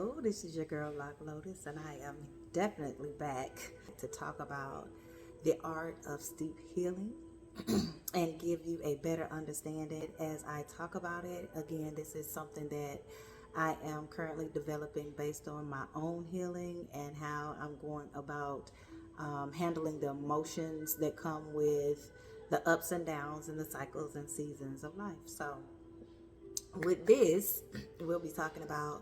Hello, this is your girl Lotus, and I am definitely back to talk about the art of steep healing and give you a better understanding as I talk about it. Again, this is something that I am currently developing based on my own healing and how I'm going about handling the emotions that come with the ups and downs and the cycles and seasons of life. So, with this, we'll be talking about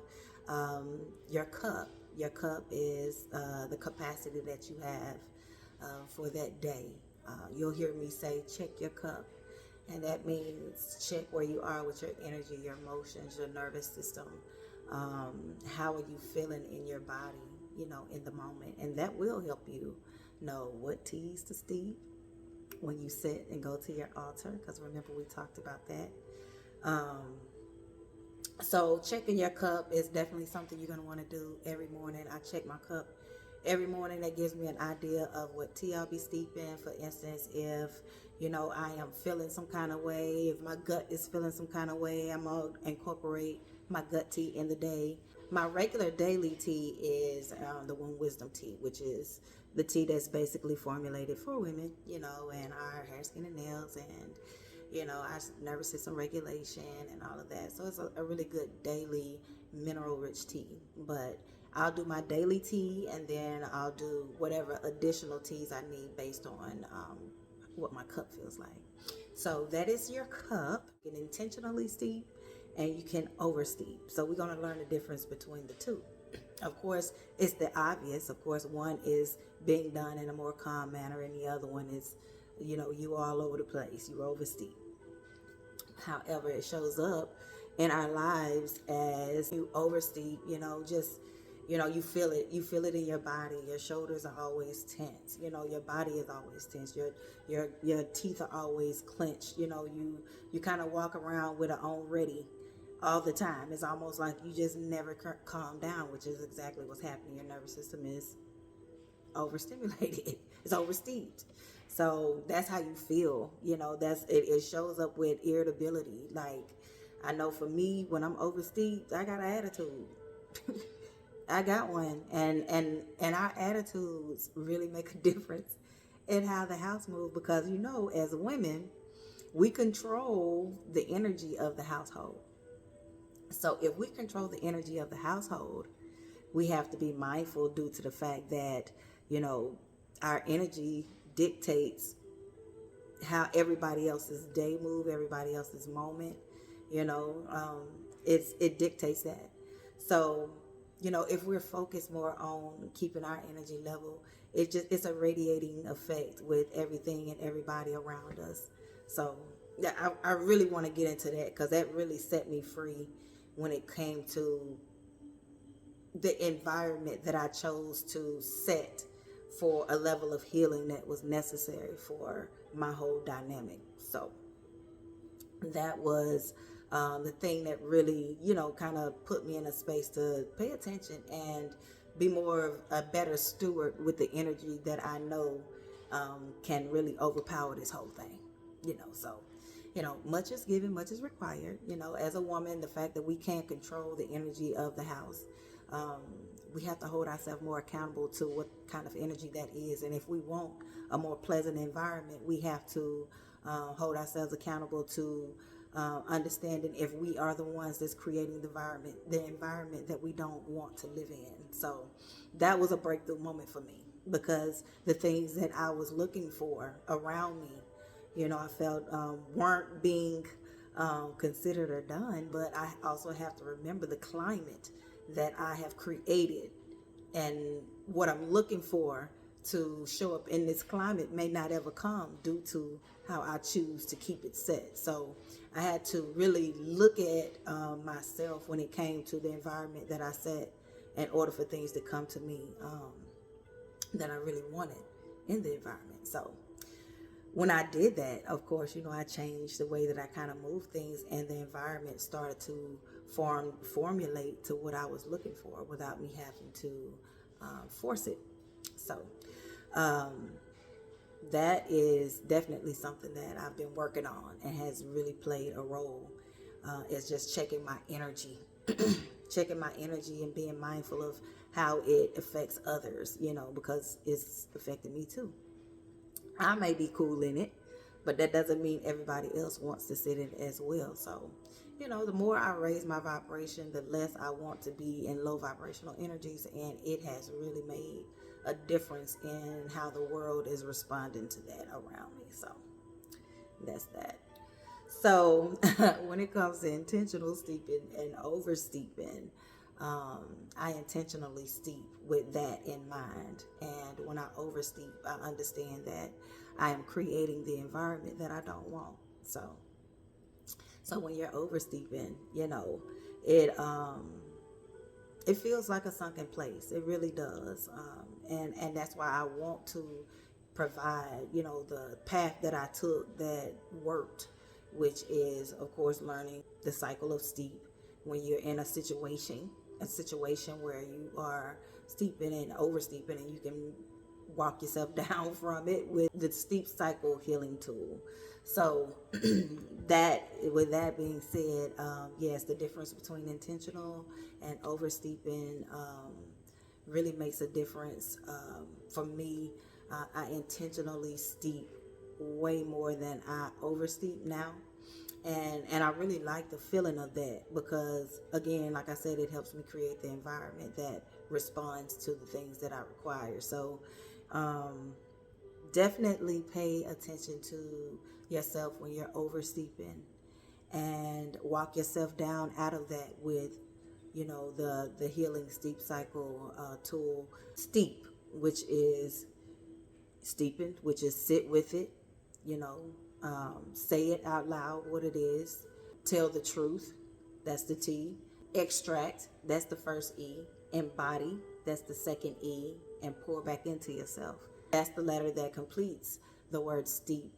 your cup. Your cup is the capacity that you have for that day. You'll hear me say, check your cup. And that means check where you are with your energy, your emotions, your nervous system. How are you feeling in your body, in the moment? And that will help you know what teas to steep when you sit and go to your altar. Because remember, we talked about that. So checking your cup is definitely something you're going to want to do every morning. I check my cup every morning. That gives me an idea of what tea I'll be steeping. For instance, if, I am feeling some kind of way, if my gut is feeling some kind of way, I'm going to incorporate my gut tea in the day. My regular daily tea is the One Wisdom tea, which is the tea that's basically formulated for women, and our hair, skin, and nails, and our nervous system regulation and all of that. So it's a really good daily mineral rich tea. But I'll do my daily tea, and then I'll do whatever additional teas I need based on what my cup feels like. So that is your cup. You can intentionally steep and you can over steep. So we're going to learn the difference between the two. Of course, it's the obvious. Of course, one is being done in a more calm manner, and the other one is you all over the place, you over steep. However, it shows up in our lives as you oversteep, you feel it in your body. Your shoulders are always tense, your body is always tense, your teeth are always clenched, you kind of walk around with it on ready all the time. It's almost like you just never calm down, which is exactly what's happening. Your nervous system is overstimulated, it's oversteeped. So that's how you feel, it shows up with irritability. Like, I know for me, when I'm oversteeped, I got an attitude. I got one, and our attitudes really make a difference in how the house moves, because as women, we control the energy of the household. So if we control the energy of the household, we have to be mindful due to the fact that our energy dictates how everybody else's day move, everybody else's moment. It dictates that. So if we're focused more on keeping our energy level, it's a radiating effect with everything and everybody around us. So yeah, I really want to get into that, because that really set me free when it came to the environment that I chose to set for a level of healing that was necessary for my whole dynamic. So that was the thing that really, kind of put me in a space to pay attention and be more of a better steward with the energy that I know can really overpower this whole thing. So much is given, much is required. As a woman, the fact that we can't control the energy of the house, we have to hold ourselves more accountable to what kind of energy that is. And if we want a more pleasant environment, we have to hold ourselves accountable to understanding if we are the ones that's creating the environment that we don't want to live in. So that was a breakthrough moment for me, because the things that I was looking for around me, I felt weren't being considered or done. But I also have to remember the climate that I have created, and what I'm looking for to show up in this climate may not ever come due to how I choose to keep it set. So I had to really look at myself when it came to the environment that I set, in order for things to come to me that I really wanted in the environment. So when I did that, of course, I changed the way that I kind of moved things, and the environment started to formulate to what I was looking for without me having to force it. So that is definitely something that I've been working on and has really played a role. Is just checking my energy checking my energy and being mindful of how it affects others, because it's affecting me too. I may be cool in it, but that doesn't mean everybody else wants to sit in it as well. So, the more I raise my vibration, the less I want to be in low vibrational energies, and it has really made a difference in how the world is responding to that around me. So, that's that. So, when it comes to intentional steeping and over steeping, I intentionally steep with that in mind. And when I oversteep, I understand that I am creating the environment that I don't want. So when you're oversteeping, it feels like a sunken place. It really does. And that's why I want to provide, the path that I took that worked, which is, of course, learning the cycle of steep when you're in a situation where you are steeping and oversteeping, and you can walk yourself down from it with the steep cycle healing tool. So with that being said, yes, the difference between intentional and oversteeping really makes a difference. For me, I intentionally steep way more than I oversteep now. And I really like the feeling of that because, again, like I said, it helps me create the environment that responds to the things that I require. So definitely pay attention to yourself when you're oversteeping, and walk yourself down out of that with, the healing steep cycle tool. Steep, which is steeping, which is sit with it, say it out loud what it is. Tell the truth, that's the T. Extract, that's the first E. Embody, that's the second E. And pour back into yourself. That's the letter that completes the word steep,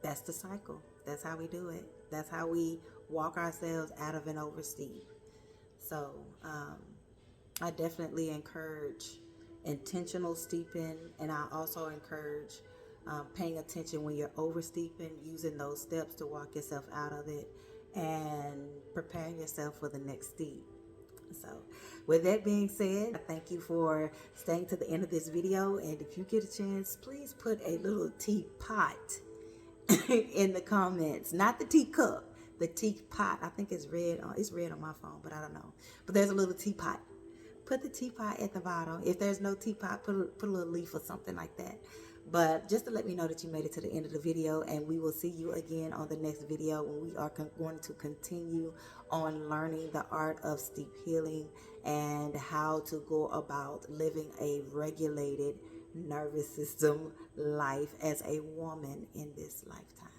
that's the cycle. That's how we do it. That's how we walk ourselves out of an oversteep. So I definitely encourage intentional steeping, and I also encourage paying attention when you're oversteeping, using those steps to walk yourself out of it and preparing yourself for the next steep. So with that being said, I thank you for staying to the end of this video, and if you get a chance, please put a little teapot in the comments. Not the teacup, the teapot. I think it's red on my phone, but I don't know. But there's a little teapot. Put the teapot at the bottom. If there's no teapot, put a little leaf or something like that. But just to let me know that you made it to the end of the video, and we will see you again on the next video when we are going to continue on learning the art of steep healing and how to go about living a regulated nervous system life as a woman in this lifetime.